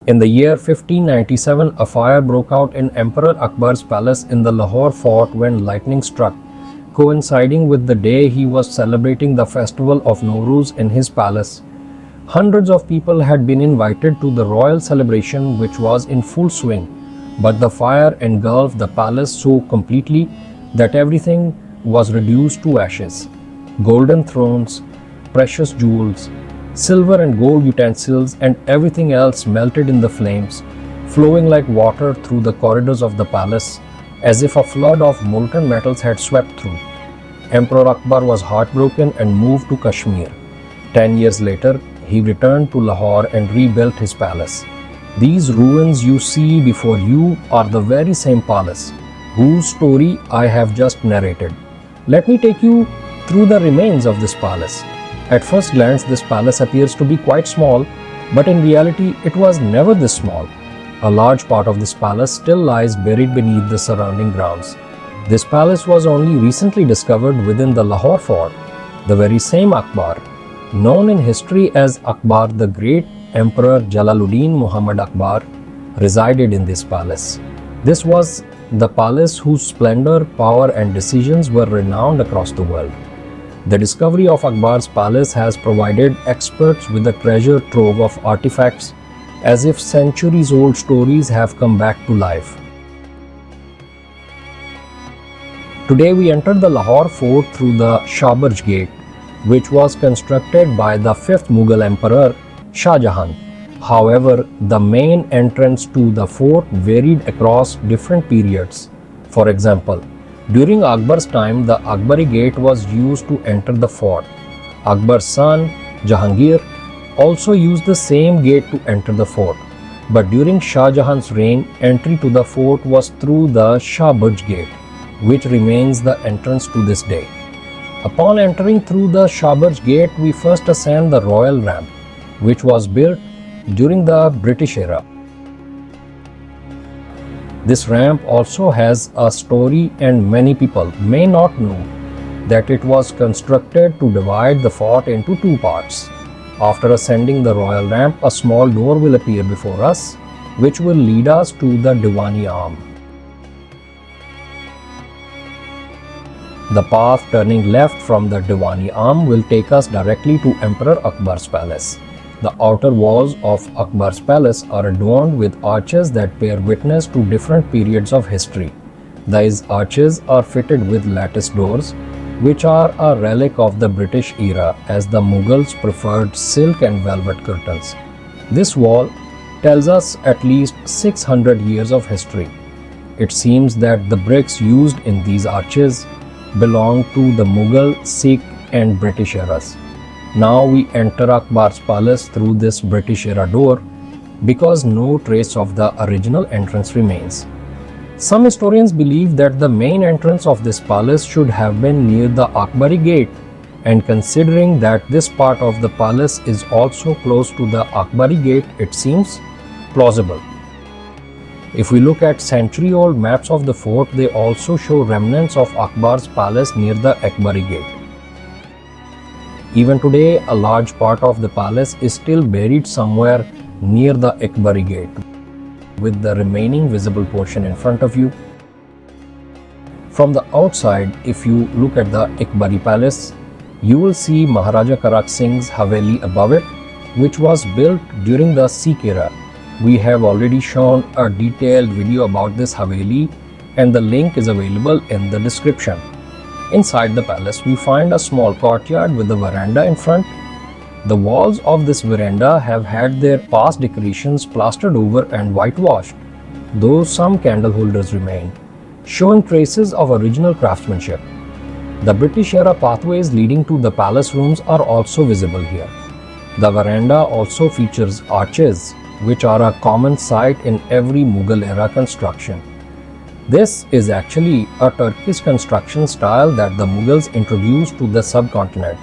In the year 1597, a fire broke out in Emperor Akbar's palace in the Lahore Fort when lightning struck, coinciding with the day he was celebrating the festival of Nowruz in his palace. Hundreds of people had been invited to the royal celebration, which was in full swing, but the fire engulfed the palace so completely that everything was reduced to ashes. Golden thrones, precious jewels, silver and gold utensils, and everything else melted in the flames, flowing like water through the corridors of the palace, as if a flood of molten metals had swept through. Emperor Akbar was heartbroken and moved to Kashmir. 10 years later, he returned to Lahore and rebuilt his palace. These ruins you see before you are the very same palace whose story I have just narrated. Let me take you through the remains of this palace. At first glance, this palace appears to be quite small, but in reality, it was never this small. A large part of this palace still lies buried beneath the surrounding grounds. This palace was only recently discovered within the Lahore Fort. The very same Akbar, known in history as Akbar the Great, Emperor Jalaluddin Muhammad Akbar, resided in this palace. This was the palace whose splendor, power, and decisions were renowned across the world. The discovery of Akbar's palace has provided experts with a treasure trove of artifacts, as if centuries-old stories have come back to life. Today we enter the Lahore Fort through the Shahbarj Gate, which was constructed by the 5th Mughal Emperor Shah Jahan. However, the main entrance to the fort varied across different periods. For example, during Akbar's time, the Akbari gate was used to enter the fort. Akbar's son, Jahangir, also used the same gate to enter the fort. But during Shah Jahan's reign, entry to the fort was through the Shahbarj Gate, which remains the entrance to this day. Upon entering through the Shahbarj Gate, we first ascend the royal ramp, which was built during the British era. This ramp also has a story, and many people may not know that it was constructed to divide the fort into two parts. After ascending the royal ramp, a small door will appear before us, which will lead us to the Diwani Arm. The path turning left from the Diwani Arm will take us directly to Emperor Akbar's palace. The outer walls of Akbar's palace are adorned with arches that bear witness to different periods of history. These arches are fitted with lattice doors, which are a relic of the British era, as the Mughals preferred silk and velvet curtains. This wall tells us at least 600 years of history. It seems that the bricks used in these arches belong to the Mughal, Sikh, and British eras. Now we enter Akbar's palace through this British era door because no trace of the original entrance remains. Some historians believe that the main entrance of this palace should have been near the Akbari gate, and considering that this part of the palace is also close to the Akbari gate, it seems plausible. If we look at century-old maps of the fort, they also show remnants of Akbar's palace near the Akbari gate. Even today, a large part of the palace is still buried somewhere near the Akbari gate, with the remaining visible portion in front of you. From the outside, if you look at the Akbari palace, you will see Maharaja Karak Singh's Haveli above it, which was built during the Sikh era. We have already shown a detailed video about this Haveli, and the link is available in the description. Inside the palace, we find a small courtyard with a veranda in front. The walls of this veranda have had their past decorations plastered over and whitewashed, though some candle holders remain, showing traces of original craftsmanship. The British era pathways leading to the palace rooms are also visible here. The veranda also features arches, which are a common sight in every Mughal era construction. This is actually a Turkish construction style that the Mughals introduced to the subcontinent.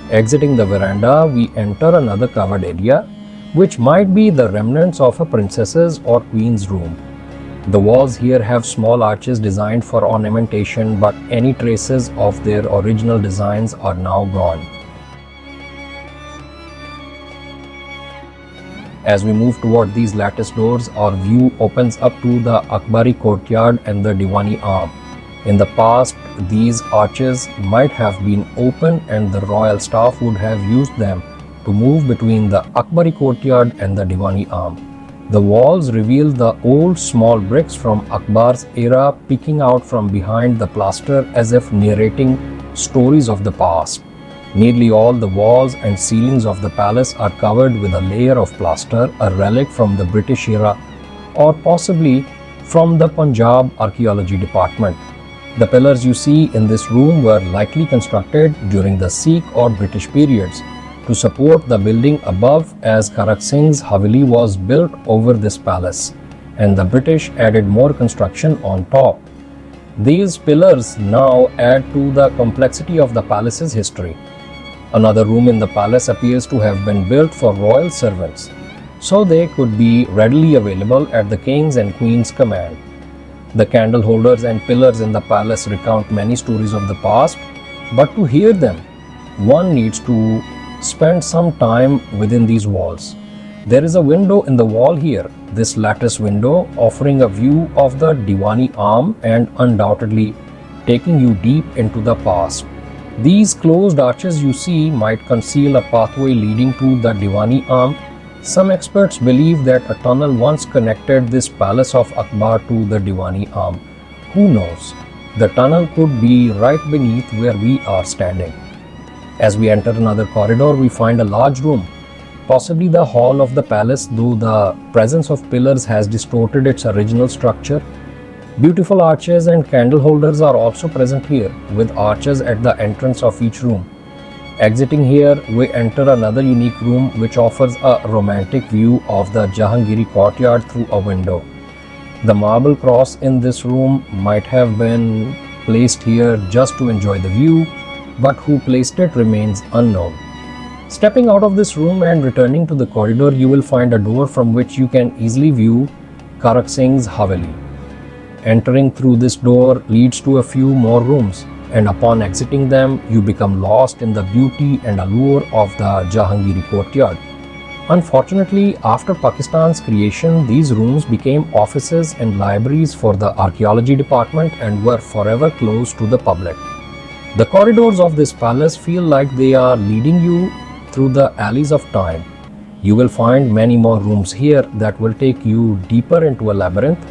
Exiting the veranda, we enter another covered area, which might be the remnants of a princess's or queen's room. The walls here have small arches designed for ornamentation, but any traces of their original designs are now gone. As we move toward these lattice doors, our view opens up to the Akbari courtyard and the Diwani arm. In the past, these arches might have been open and the royal staff would have used them to move between the Akbari courtyard and the Diwani arm. The walls reveal the old small bricks from Akbar's era peeking out from behind the plaster as if narrating stories of the past. Nearly all the walls and ceilings of the palace are covered with a layer of plaster, a relic from the British era or possibly from the Punjab Archaeology Department. The pillars you see in this room were likely constructed during the Sikh or British periods to support the building above, as Kharak Singh's Haveli was built over this palace and the British added more construction on top. These pillars now add to the complexity of the palace's history. Another room in the palace appears to have been built for royal servants, so they could be readily available at the king's and queen's command. The candle holders and pillars in the palace recount many stories of the past, but to hear them, one needs to spend some time within these walls. There is a window in the wall here, this lattice window offering a view of the Diwani arm and undoubtedly taking you deep into the past. These closed arches you see might conceal a pathway leading to the Diwani arm. Some experts believe that a tunnel once connected this palace of Akbar to the Diwani arm. Who knows? The tunnel could be right beneath where we are standing. As we enter another corridor, we find a large room, possibly the hall of the palace, though the presence of pillars has distorted its original structure. Beautiful arches and candle holders are also present here, with arches at the entrance of each room. Exiting here, we enter another unique room which offers a romantic view of the Jahangiri courtyard through a window. The marble cross in this room might have been placed here just to enjoy the view, but who placed it remains unknown. Stepping out of this room and returning to the corridor, you will find a door from which you can easily view Kharak Singh's Haveli. Entering through this door leads to a few more rooms, and upon exiting them, you become lost in the beauty and allure of the Jahangiri courtyard. Unfortunately, after Pakistan's creation, these rooms became offices and libraries for the archaeology department and were forever closed to the public. The corridors of this palace feel like they are leading you through the alleys of time. You will find many more rooms here that will take you deeper into a labyrinth.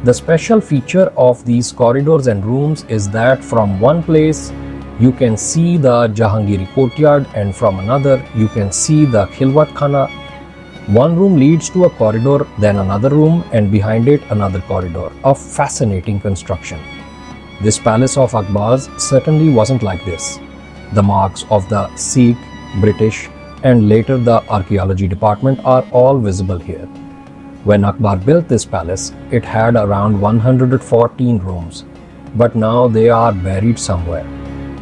The special feature of these corridors and rooms is that from one place you can see the Jahangiri courtyard and from another you can see the Khilwat Khana. One room leads to a corridor, then another room, and behind it another corridor. A fascinating construction. This palace of Akbar's certainly wasn't like this. The marks of the Sikh, British, and later the archaeology department are all visible here. When Akbar built this palace, it had around 114 rooms, but now they are buried somewhere.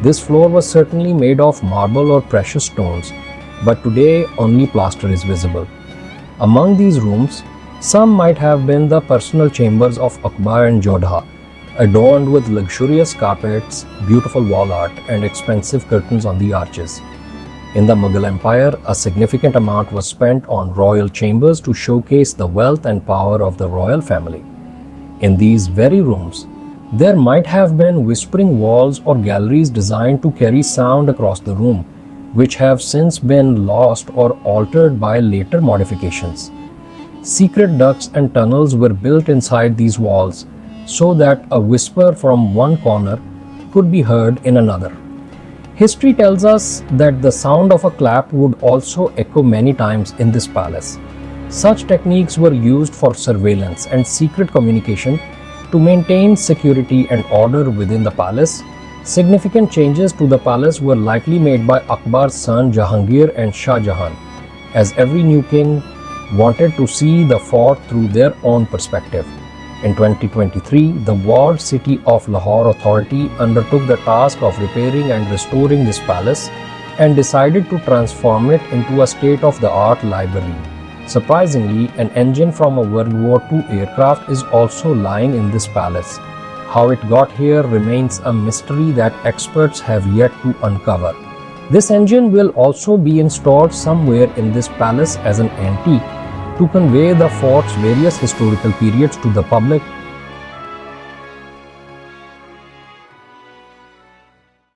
This floor was certainly made of marble or precious stones, but today only plaster is visible. Among these rooms, some might have been the personal chambers of Akbar and Jodha, adorned with luxurious carpets, beautiful wall art, and expensive curtains on the arches. In the Mughal Empire, a significant amount was spent on royal chambers to showcase the wealth and power of the royal family. In these very rooms, there might have been whispering walls or galleries designed to carry sound across the room, which have since been lost or altered by later modifications. Secret ducts and tunnels were built inside these walls, so that a whisper from one corner could be heard in another. History tells us that the sound of a clap would also echo many times in this palace. Such techniques were used for surveillance and secret communication to maintain security and order within the palace. Significant changes to the palace were likely made by Akbar's son Jahangir and Shah Jahan, as every new king wanted to see the fort through their own perspective. In 2023, the walled city of Lahore Authority undertook the task of repairing and restoring this palace and decided to transform it into a state-of-the-art library. Surprisingly, an engine from a World War II aircraft is also lying in this palace. How it got here remains a mystery that experts have yet to uncover. This engine will also be installed somewhere in this palace as an antique. To convey the fort's various historical periods to the public,